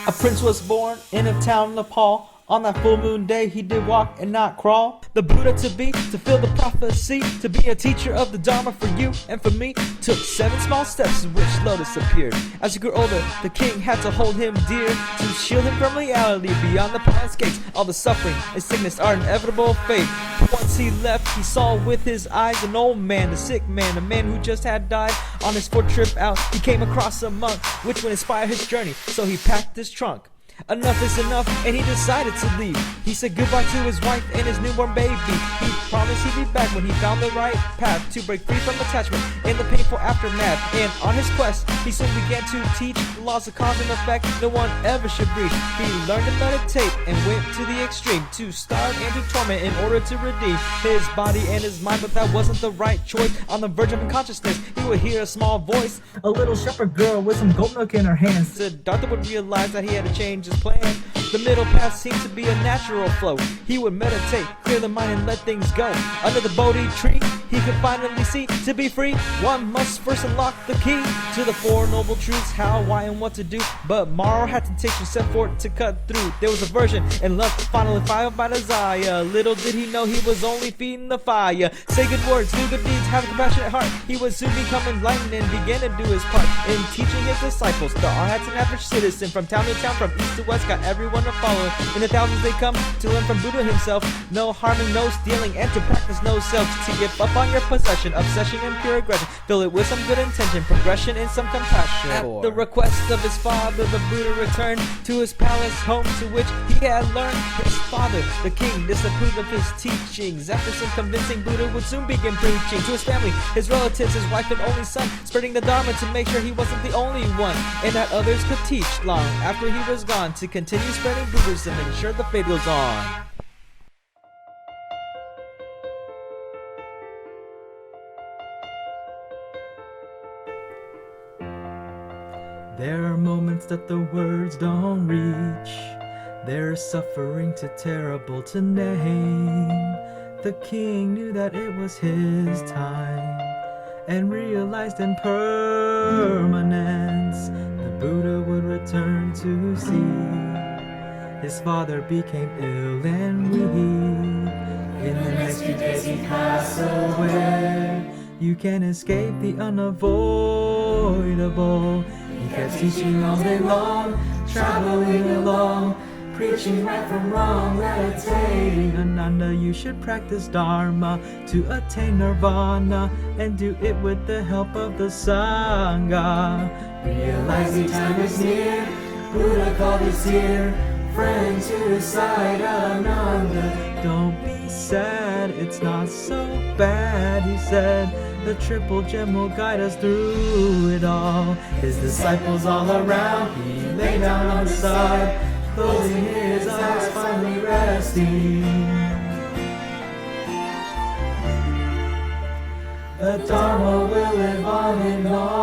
A prince was born in a town, Nepal. On that full moon day he did walk and not crawl. The Buddha to be, to fill the prophecy, to be a teacher of the Dharma for you and for me. Took 7 small steps in which lotus appeared. As he grew older, the king had to hold him dear, to shield him from reality beyond the palace gates. All the suffering and sickness are inevitable fate. Once he left, he saw with his eyes an old man, a sick man, a man who just had died. On his 4th trip out, he came across a monk, which would inspire his journey, so he packed his trunk. Enough is enough, and he decided to leave. He said goodbye to his wife and his newborn baby. He promised he'd be back when he found the right path to break free from attachment and the painful aftermath. And on his quest, he soon began to teach the laws of cause and effect no one ever should breach. He learned to meditate and went to the extreme, to starve and to torment in order to redeem his body and his mind. But that wasn't the right choice. On the verge of unconsciousness, he would hear a small voice, a little shepherd girl with some goat milk in her hands. Siddhartha would realize that he had to change his plan. The middle path seemed to be a natural flow. He would meditate, clear the mind and let things go. Under the Bodhi tree, he could finally see, to be free, one must first unlock the key to the 4 noble truths, how, why, and what to do. But moral had temptation set forth to cut through. There was aversion and lust finally fired by desire. Little did he know he was only feeding the fire. Say good words, do good deeds, have a compassionate heart. He would soon become enlightened and began to do his part in teaching his disciples. The arhat's an average citizen from town to town, from east to west, got everyone to follow. In the thousands they come to learn from Buddha himself. No harming, no stealing, and to practice no self. To give up on your possession, obsession and pure aggression. Fill it with some good intention, progression and some compassion. At the request of his father, the Buddha returned to his palace home, to which he had learned. His father, the king, disapproved of his teachings. After some convincing, Buddha would soon begin preaching to his family, his relatives, his wife and only son, spreading the Dharma to make sure he wasn't the only one, and that others could teach long after he was gone, to continue spreading Buddhism and ensure the fate goes on. There are moments that the words don't reach. There is suffering too terrible to name. The king knew that it was his time, and realized in permanence the Buddha would return to see. His father became ill and weak. In the next few days he passed away. You can't escape the unavoidable. He kept teaching all day long, traveling along, preaching right from wrong, meditating. Ananda, you should practice Dharma to attain Nirvana, and do it with the help of the Sangha. Realizing time is near, Buddha called his dear friend to his side, Ananda. Don't be sad, it's not so bad, he said. The triple gem will guide us through it all. His disciples all around, he lay down on the side, closing his eyes, finally resting. The Dharma will live on and on.